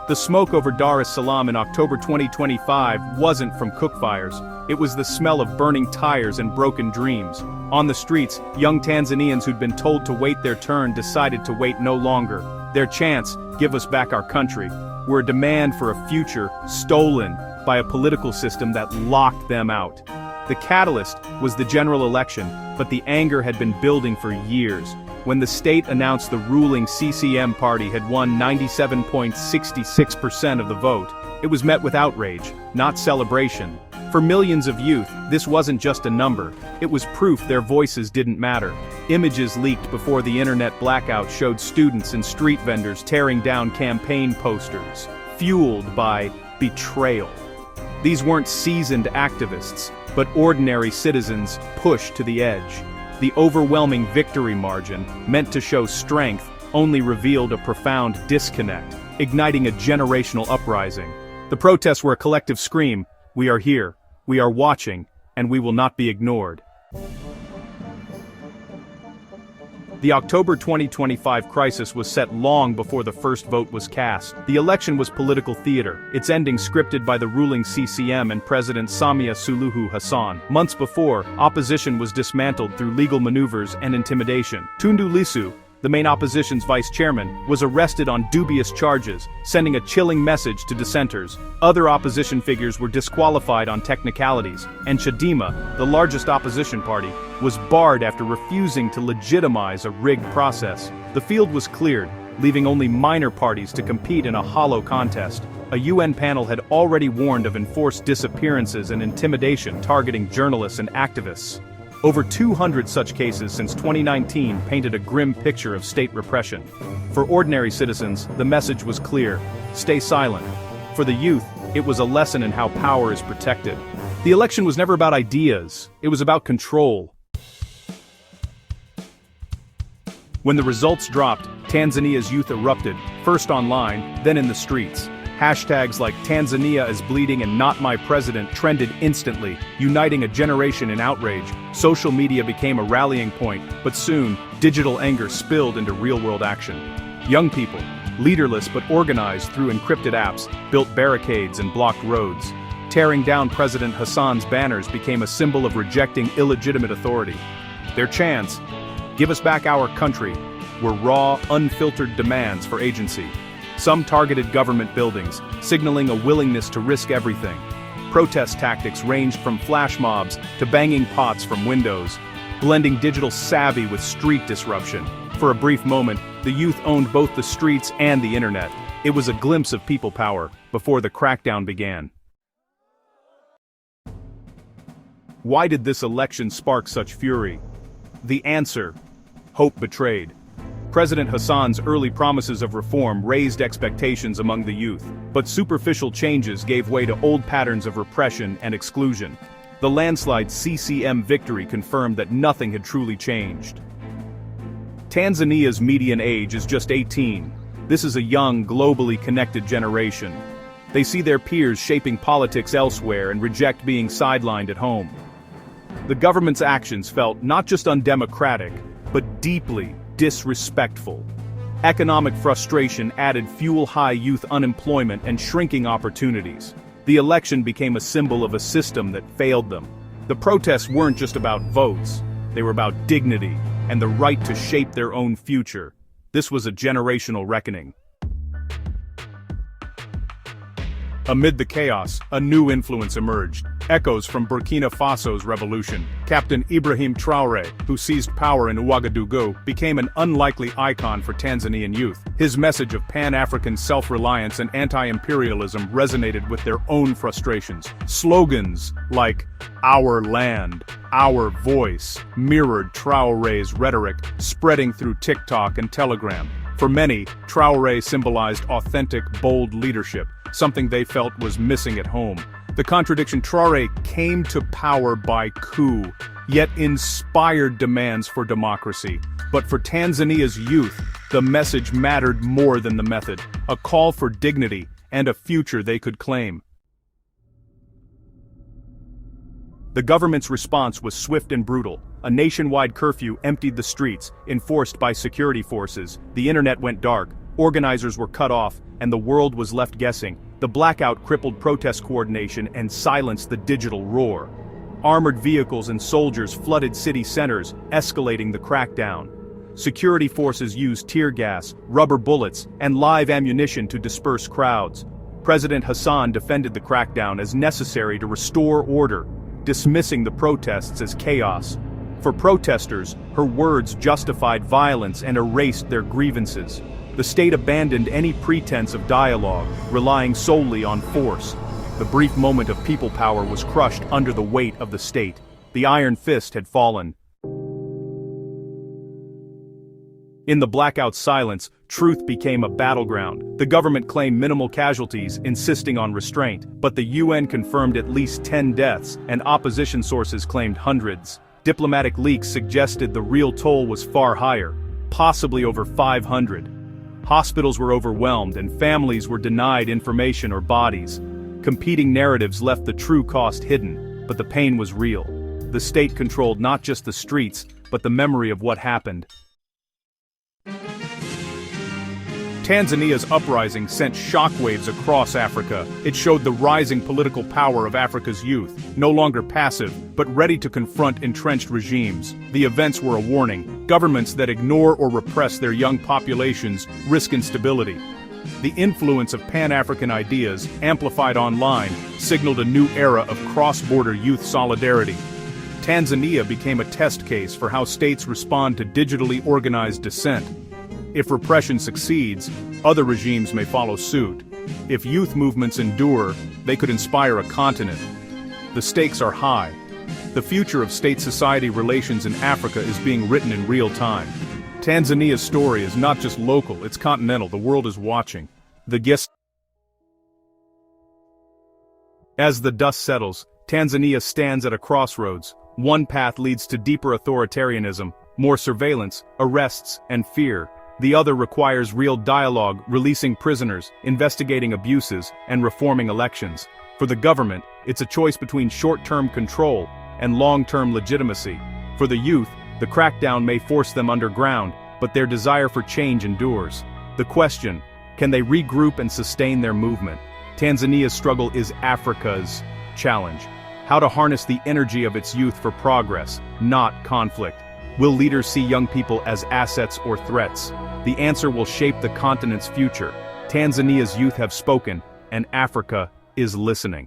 The smoke over Dar es Salaam in October 2025 wasn't from cook fires. It was the smell of burning tires and broken dreams. On the streets, young Tanzanians who'd been told to wait their turn decided to wait no longer. Their chants, give us back our country, were a demand for a future stolen by a political system that locked them out. The catalyst was the general election, but the anger had been building for years. When the state announced the ruling CCM party had won 97.66% of the vote, it was met with outrage, not celebration. For millions of youth, this wasn't just a number, it was proof their voices didn't matter. Images leaked before the internet blackout showed students and street vendors tearing down campaign posters, fueled by betrayal. These weren't seasoned activists, but ordinary citizens pushed to the edge. The overwhelming victory margin, meant to show strength, only revealed a profound disconnect, igniting a generational uprising. The protests were a collective scream, we are here, we are watching, and we will not be ignored. The October 2025 crisis was set long before the first vote was cast. The election was political theater, its ending scripted by the ruling CCM and President Samia Suluhu Hassan. Months before, opposition was dismantled through legal maneuvers and intimidation. Tundu Lissu, the main opposition's vice chairman, was arrested on dubious charges, sending a chilling message to dissenters. Other opposition figures were disqualified on technicalities, and Chadema, the largest opposition party, was barred after refusing to legitimize a rigged process. The field was cleared, leaving only minor parties to compete in a hollow contest. A UN panel had already warned of enforced disappearances and intimidation targeting journalists and activists. Over 200 such cases since 2019 painted a grim picture of state repression. For ordinary citizens, the message was clear: stay silent. For the youth, it was a lesson in how power is protected. The election was never about ideas, it was about control. When the results dropped, Tanzania's youth erupted, first online, then in the streets. Hashtags like Tanzania is bleeding and not my president trended instantly, uniting a generation in outrage. Social media became a rallying point, but soon, digital anger spilled into real-world action. Young people, leaderless but organized through encrypted apps, built barricades and blocked roads. Tearing down President Hassan's banners became a symbol of rejecting illegitimate authority. Their chants, give us back our country, were raw, unfiltered demands for agency. Some targeted government buildings, signaling a willingness to risk everything. Protest tactics ranged from flash mobs to banging pots from windows, blending digital savvy with street disruption. For a brief moment, the youth owned both the streets and the internet. It was a glimpse of people power before the crackdown began. Why did this election spark such fury? The answer: hope betrayed. President Hassan's early promises of reform raised expectations among the youth, but superficial changes gave way to old patterns of repression and exclusion. The landslide CCM victory confirmed that nothing had truly changed. Tanzania's median age is just 18. This is a young, globally connected generation. They see their peers shaping politics elsewhere and reject being sidelined at home. The government's actions felt not just undemocratic, but deeply disrespectful. Economic frustration added fuel-high youth unemployment and shrinking opportunities. The election became a symbol of a system that failed them. The protests weren't just about votes, they were about dignity and the right to shape their own future. This was a generational reckoning. Amid the chaos, a new influence emerged. Echoes from Burkina Faso's revolution. Captain Ibrahim Traoré, who seized power in Ouagadougou, became an unlikely icon for Tanzanian youth. His message of Pan-African self-reliance and anti-imperialism resonated with their own frustrations. Slogans like "Our land, our voice" mirrored Traoré's rhetoric, spreading through TikTok and Telegram. For many, Traoré symbolized authentic, bold leadership, something they felt was missing at home. The contradiction: Traoré came to power by coup, yet inspired demands for democracy. But for Tanzania's youth, the message mattered more than the method, a call for dignity and a future they could claim. The government's response was swift and brutal. A nationwide curfew emptied the streets, enforced by security forces. The internet went dark. Organizers were cut off, and the world was left guessing. The blackout crippled protest coordination and silenced the digital roar. Armored vehicles and soldiers flooded city centers, escalating the crackdown. Security forces used tear gas, rubber bullets, and live ammunition to disperse crowds. President Hassan defended the crackdown as necessary to restore order, dismissing the protests as chaos. For protesters, her words justified violence and erased their grievances. The state abandoned any pretense of dialogue, relying solely on force. The brief moment of people power was crushed under the weight of the state. The iron fist had fallen. In the blackout silence, truth became a battleground. The government claimed minimal casualties, insisting on restraint, but the UN confirmed at least 10 deaths, and opposition sources claimed hundreds. Diplomatic leaks suggested the real toll was far higher, possibly over 500. Hospitals were overwhelmed and families were denied information or bodies. Competing narratives left the true cost hidden, but the pain was real. The state controlled not just the streets, but the memory of what happened. Tanzania's uprising sent shockwaves across Africa. It showed the rising political power of Africa's youth, no longer passive, but ready to confront entrenched regimes. The events were a warning. Governments that ignore or repress their young populations risk instability. The influence of Pan-African ideas, amplified online, signaled a new era of cross-border youth solidarity. Tanzania became a test case for how states respond to digitally organized dissent. If repression succeeds, other regimes may follow suit. If youth movements endure, they could inspire a continent. The stakes are high. The future of state-society relations in Africa is being written in real time. Tanzania's story is not just local, it's continental. The world is watching. As the dust settles, Tanzania stands at a crossroads. One path leads to deeper authoritarianism, more surveillance, arrests, and fear. The other requires real dialogue, releasing prisoners, investigating abuses, and reforming elections. For the government, it's a choice between short-term control and long-term legitimacy. For the youth, the crackdown may force them underground, but their desire for change endures. The question, can they regroup and sustain their movement? Tanzania's struggle is Africa's challenge. How to harness the energy of its youth for progress, not conflict. Will leaders see young people as assets or threats? The answer will shape the continent's future. Tanzania's youth have spoken, and Africa is listening.